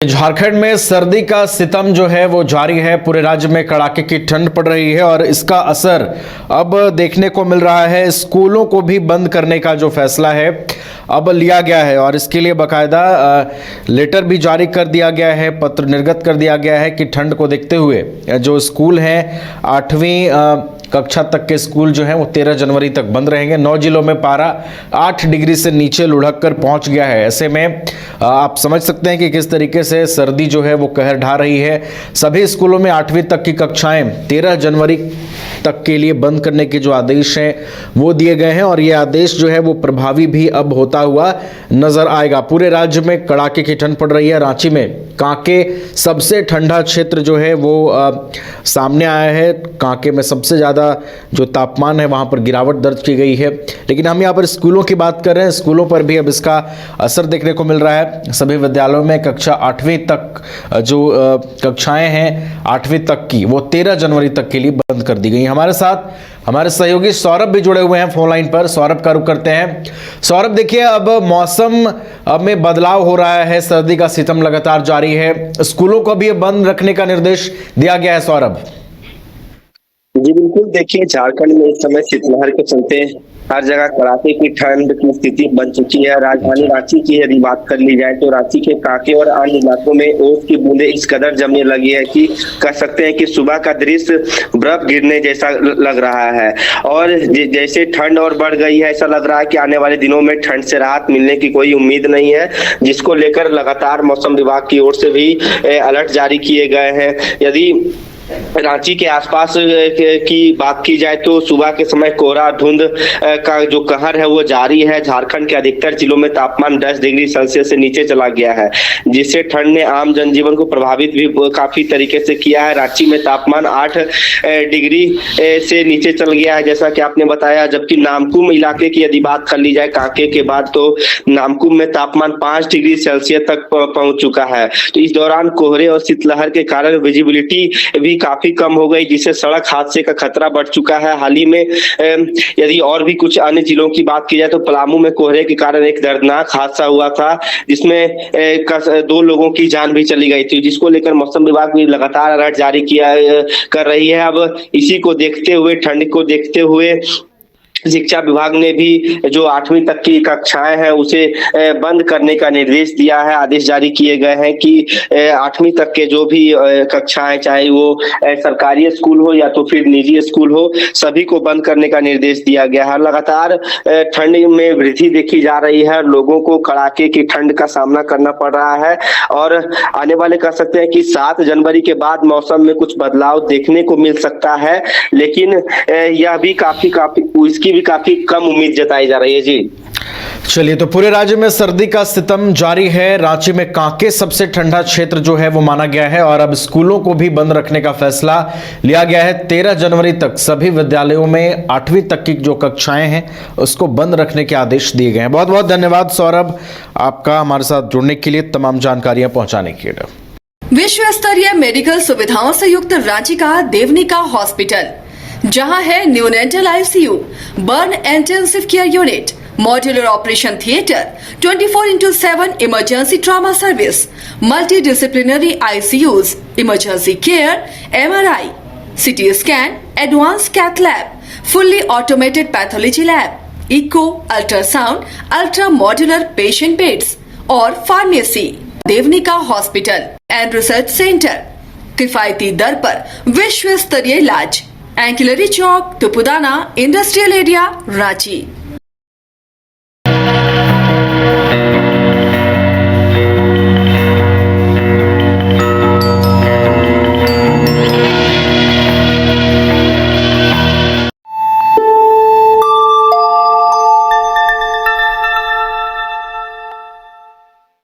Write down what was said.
झारखंड में सर्दी का सितम जो है वो जारी है। पूरे राज्य में कड़ाके की ठंड पड़ रही है और इसका असर अब देखने को मिल रहा है। स्कूलों को भी बंद करने का जो फैसला है अब लिया गया है और इसके लिए बाकायदा लेटर भी जारी कर दिया गया है, पत्र निर्गत कर दिया गया है कि ठंड को देखते हुए जो स्कूल हैं 8वीं कक्षा तक के स्कूल जो हैं वो 13 जनवरी तक बंद रहेंगे। 9 जिलों में पारा 8 डिग्री से नीचे लुढ़क कर पहुंच गया है। ऐसे में आप समझ सकते हैं कि किस तरीके से सर्दी जो है वो कहर ढा रही है। सभी स्कूलों में 8वीं तक की कक्षाएं 13 जनवरी तक के लिए बंद करने के जो आदेश हैं वो दिए गए हैं और ये आदेश जो है वो प्रभावी भी अब होता हुआ नजर आएगा। पूरे राज्य में कड़ाके की ठंड पड़ रही है। रांची में कांके सबसे ठंडा क्षेत्र जो है वो सामने आया है। कांके में सबसे ज़्यादा जो तापमान है वहां पर गिरावट दर्ज की गई है। लेकिन हम यहाँ पर स्कूलों की बात कर रहे हैं, स्कूलों पर भी अब इसका असर देखने को मिल रहा है। सभी विद्यालयों में कक्षा 8वीं तक जो कक्षाएं हैं 8वीं तक की वो 13 जनवरी तक के लिए बंद कर दी गई। हमारे साथ हमारे सहयोगी सौरभ भी जुड़े हुए हैं फोन लाइन पर। सौरभ का रुख करते हैं। सौरभ, देखिए अब मौसम में बदलाव हो रहा है, सर्दी का सितम लगातार जारी है, स्कूलों को भी बंद रखने का निर्देश दिया गया है। सौरभ जी बिल्कुल, देखिए झारखंड में इस समय शीतलहर के चलते हर जगह कड़ाके की ठंड की स्थिति बन चुकी है। राजधानी रांची की यदि बात कर ली जाए तो रांची के कांके और अन्य इलाकों में ओस की बूंदें इस कदर जमने लगी है कि कह सकते हैं कि सुबह का दृश्य बर्फ गिरने जैसा लग रहा है। और जैसे ठंड और बढ़ गई है, ऐसा लग रहा है कि आने वाले दिनों में ठंड से राहत मिलने की कोई उम्मीद नहीं है, जिसको लेकर लगातार मौसम विभाग की ओर से भी अलर्ट जारी किए गए हैं। यदि रांची के आसपास की बात की जाए तो सुबह के समय कोहरा धुंध का जो कहर है वो जारी है। झारखंड के अधिकतर जिलों में तापमान 10 डिग्री सेल्सियस से नीचे चला गया है, जिससे ठंड ने आम जनजीवन को प्रभावित भी काफी तरीके से किया है। रांची में तापमान 8 डिग्री से नीचे चल गया है, जैसा कि आपने बताया। जबकि नामकुम इलाके की यदि बात कर ली जाए कांके के बाद, तो नामकुम में तापमान 5 डिग्री सेल्सियस तक पहुंच चुका है। तो इस दौरान कोहरे और शीतलहर के कारण विजिबिलिटी भी काफी कम हो गई, जिससे सड़क हादसे का खतरा बढ़ चुका है। हाल ही में यदि और भी कुछ अन्य जिलों की बात की जाए तो पलामू में कोहरे के कारण एक दर्दनाक हादसा हुआ था, जिसमें 2 लोगों की जान भी चली गई थी, जिसको लेकर मौसम विभाग भी लगातार अलर्ट जारी कर रही है। अब इसी को देखते हुए, ठंड को देखते हुए शिक्षा विभाग ने भी जो 8वीं तक की कक्षाएं हैं उसे बंद करने का निर्देश दिया है। आदेश जारी किए गए हैं कि 8वीं तक के जो भी कक्षाएं, चाहे वो सरकारी स्कूल हो या तो फिर निजी स्कूल हो, सभी को बंद करने का निर्देश दिया गया है। लगातार ठंड में वृद्धि देखी जा रही है, लोगों को कड़ाके की ठंड का सामना करना पड़ रहा है और आने वाले कह सकते हैं कि 7 जनवरी के बाद मौसम में कुछ बदलाव देखने को मिल सकता है, लेकिन यह भी इसकी भी काफी कम उम्मीद जताई जा रही है। जी चलिए, तो पूरे राज्य में सर्दी का सितम जारी है। रांची में कांके सबसे ठंडा क्षेत्र जो है वो माना गया है और अब स्कूलों को भी बंद रखने का फैसला लिया गया है। 13 जनवरी तक सभी विद्यालयों में 8वीं तक की जो कक्षाएं हैं उसको बंद रखने के आदेश दिए गए हैं। बहुत बहुत धन्यवाद सौरभ, आपका हमारे साथ जुड़ने के लिए, तमाम जानकारियां पहुंचाने के लिए। विश्व स्तरीय मेडिकल सुविधाओं से युक्त रांची का देवनिका हॉस्पिटल, जहां है neonatal ICU, burn intensive care unit, modular operation theatre, 24/7 emergency trauma service, multi disciplinary ICUs, emergency care, MRI, CT scan, advance cath lab, fully automated pathology lab, echo, ultrasound, ultra modular patient beds और pharmacy. Devanika hospital and research centre, किफायती दर पर विश्व स्तरीय इलाज, ancillary Chowk, Tupudana, industrial area, Ranchi.